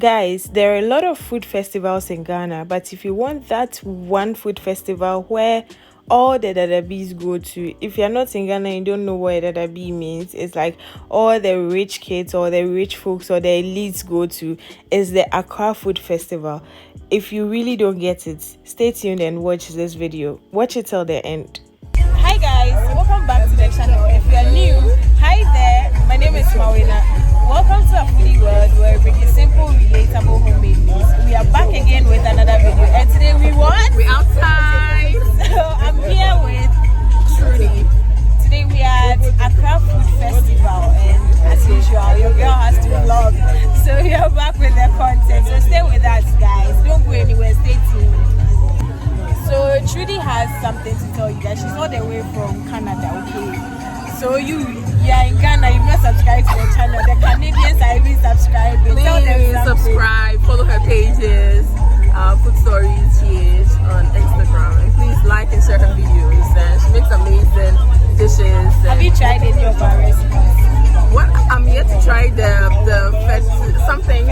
Guys, there are a lot of food festivals in Ghana, but if you want that one food festival where all the dadabis go to, if you're not in Ghana, you don't know what a dadabi means. It's like all the rich kids or the rich folks or the elites go to, is the Accra Food Festival. If you really don't get it, stay tuned and watch this video. Watch it till the end. Hi guys, welcome back to the channel. If you are new, hi there, my name is Mawuena. Welcome to a foodie world where we bring you simple, relatable homemade meals. We are back again with another video, and today we're outside. So I'm here with Trudy. Today we are at Accra Food Festival, and as usual, your girl has to vlog. So we are back with the content. So stay with us, guys. Don't go anywhere. Stay tuned. So Trudy has something to tell you guys. She's all the way from Canada, okay? So you are in Ghana, you've not subscribed to the channel. The Canadians are even subscribing. Please subscribe, follow her pages, Foodstoriesgh on Instagram. And please like and share her videos. And she makes amazing dishes. Have you tried any of our recipes? What? I'm yet to try the something.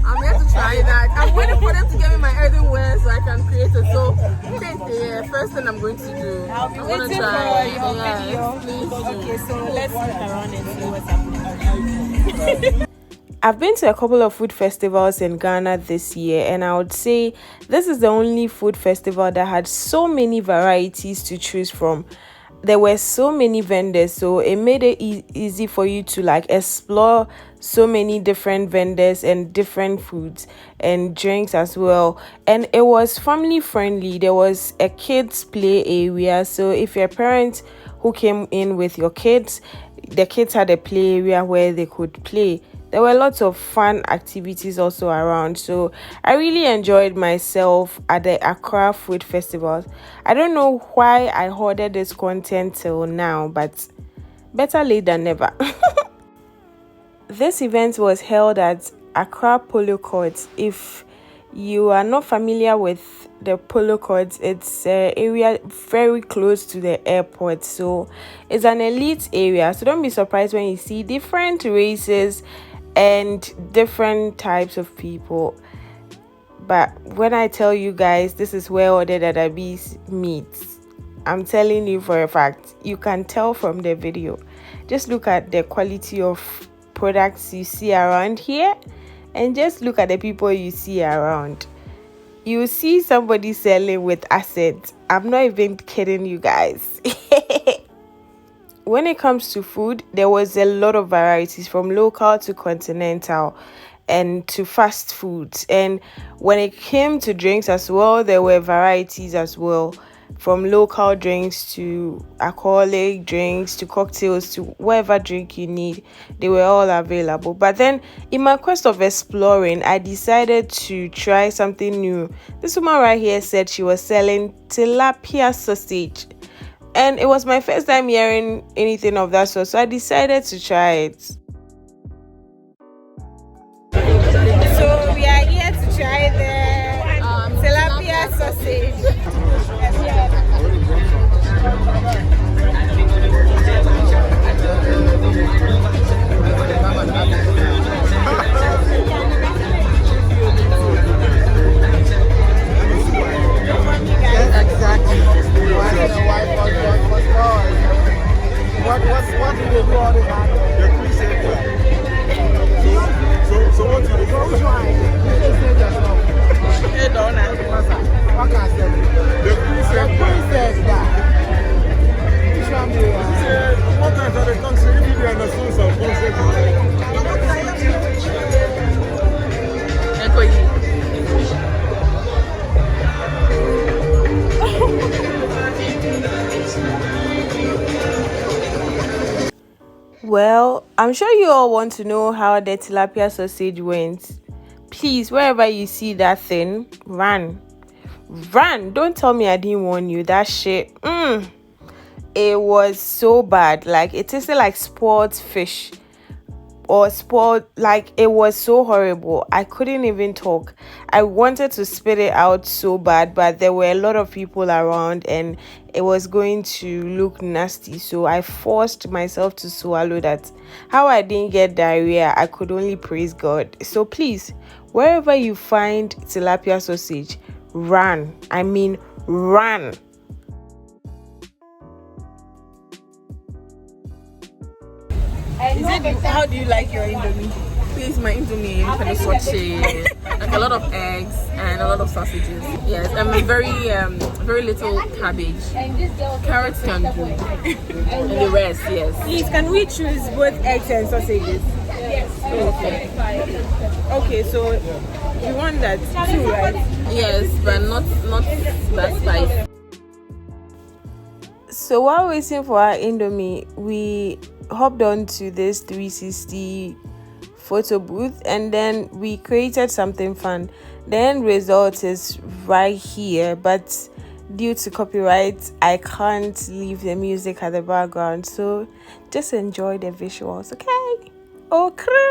I'm here to try that. I'm waiting for them to give me my earthenware so I can create it. So, the first thing I'm going to do, I'll be I'm waiting going to try. for your video. Please do. Okay, so let's look around and see what's happening. I've been to a couple of food festivals in Ghana this year, and I would say this is the only food festival that had so many varieties to choose from. There were so many vendors, so it made it easy for you to like explore so many different vendors and different foods and drinks as well. And it was family friendly. There was a kids play area, so if your parents who came in with your kids, the kids had a play area where they could play. There were lots of fun activities also around, so I really enjoyed myself at the Accra Food Festival. I don't know why I hoarded this content till now, but better late than never. This event was held at Accra Polo Club. If you are not familiar with the Polo Club, it's an area very close to the airport, so it's an elite area. So don't be surprised when you see different races and different types of people. But when I tell you guys, this is where all the dadabis meet, I'm telling you for a fact, you can tell from the video. Just look at the quality of products you see around here, and just look at the people you see around. You see somebody selling with assets. I'm not even kidding you guys. When it comes to food, there was a lot of varieties from local to continental and to fast foods. And when it came to drinks as well, there were varieties as well, from local drinks to alcoholic drinks to cocktails to whatever drink you need. They were all available. But then in my quest of exploring, I decided to try something new. This woman right here said she was selling tilapia sausage, and it was my first time hearing anything of that sort, so I decided to try it. So we are here to try the tilapia sausage. What do they do all the time? The police area. So what do you do? Which one? Hey, don't what can I say? The police says that. Which one do you want? What kind of the country? If you understand some concept. Well, I'm sure you all want to know how the tilapia sausage went. Please, wherever you see that thing, run. Don't tell me I didn't warn you. That shit, it was so bad. Like, it tasted like spoiled fish. or spoiled. Like, it was so horrible. I couldn't even talk. I wanted to spit it out so bad, but there were a lot of people around and it was going to look nasty, so I forced myself to swallow that. How I didn't get diarrhea, I could only praise God. So please, wherever you find tilapia sausage, run. I mean, run. How do you like your Indomie? Please, my Indomie kind of sauté, like a lot of eggs and a lot of sausages. Yes, and very little cabbage. Carrots can do, and the rest, yes. Please, can we choose both eggs and sausages? Okay. Okay, so you want that too, right? Yes, but not that spicy. So while waiting for our Indomie, we hopped on to this 360 photo booth and then we created something fun. The end result is right here, but due to copyright, I can't leave the music at the background, so just enjoy the visuals, okay? Okay.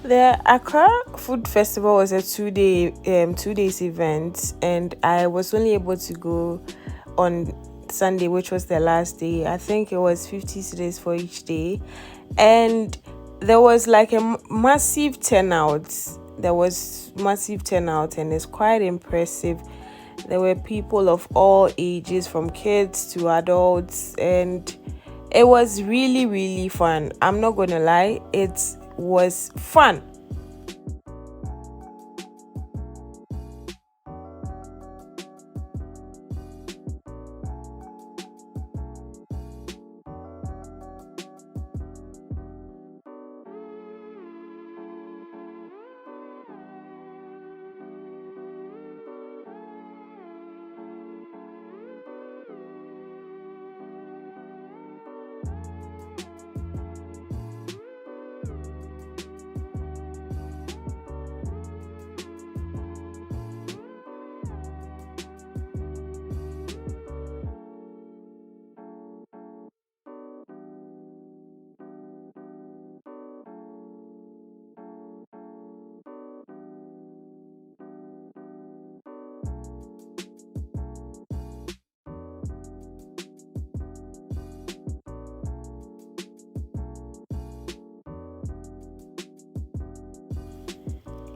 The Accra Food Festival was a 2 days event, and I was only able to go on Sunday, which was the last day. I think it was 50 cedis for each day, and there was like a massive turnout. And it's quite impressive. There were people of all ages, from kids to adults, and it was really, really fun. I'm not gonna lie, it was fun.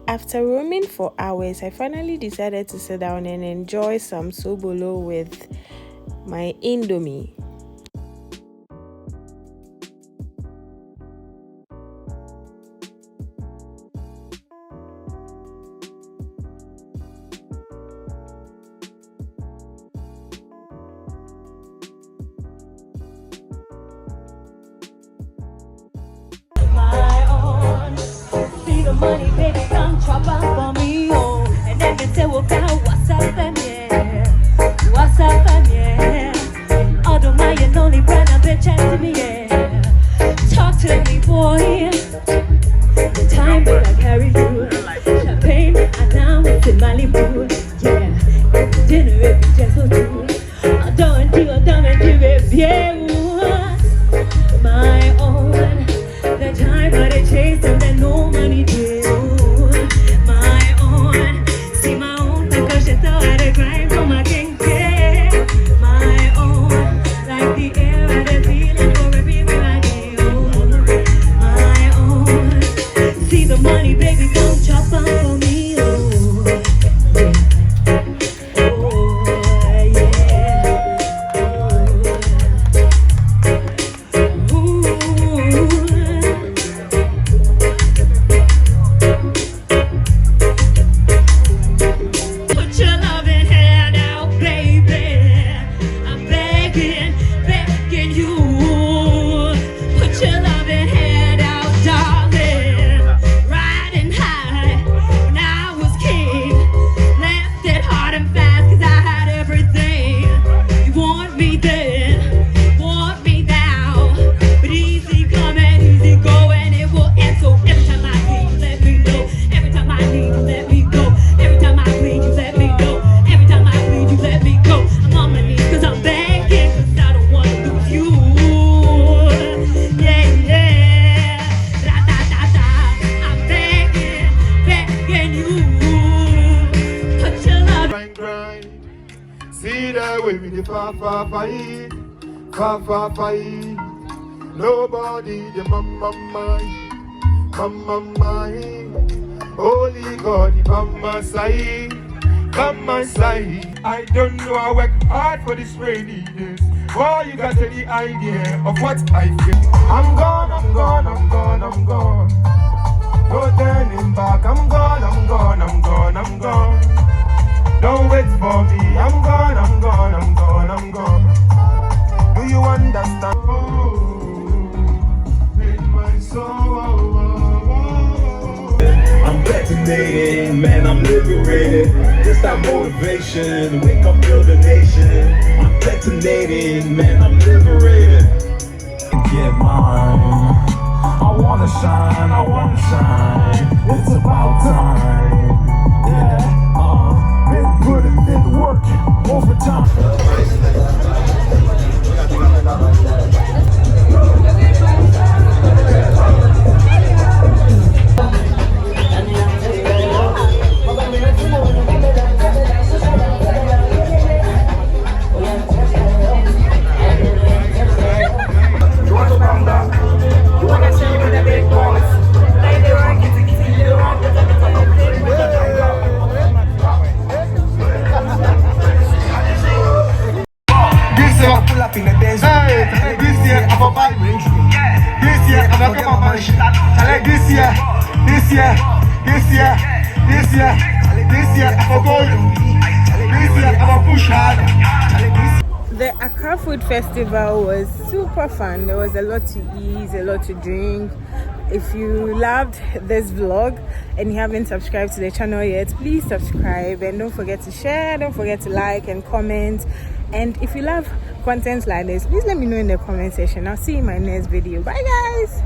After roaming for hours, I finally decided to sit down and enjoy some sobolo with my Indomie. Money, baby, come chop up for me, oh. And then they say, well, what's up, yeah? What's up, yeah? All the money and only brand I've been chatting to me, yeah. Talk to me, boy. The time that I carry you, champagne, and now it's in Malibu, yeah. Dinner, if you just so true. I don't do it, yeah. My own, the time that I chase and then no money due. My own, see my own, because she thought I had grind for my king, yeah. My own, like the air and the feeling for everywhere I go. My own, see the money, baby, don't chop up for me, oh. Yeah. See the way we the far fight. Nobody the mama mine. Holy God, the mama side. I don't know, I work hard for this rainy days. Oh, you got any idea of what I feel? I'm gone. No turning back. I'm gone. Don't wait for me. I'm gone. Do you understand? Oh, make my soul. I'm vaccinated, man, I'm liberated. It's that motivation, wake up, build a nation. I'm vaccinated, man, I'm liberated. Get mine. I wanna shine. It's about time. Yeah, been putting in work overtime. The Accra Food Festival was super fun. There was a lot to eat, a lot to drink. If you loved this vlog and you haven't subscribed to the channel yet, please subscribe and don't forget to share, don't forget to like and comment. And if you love content like this, please let me know in the comment section. I'll see you in my next video. Bye guys.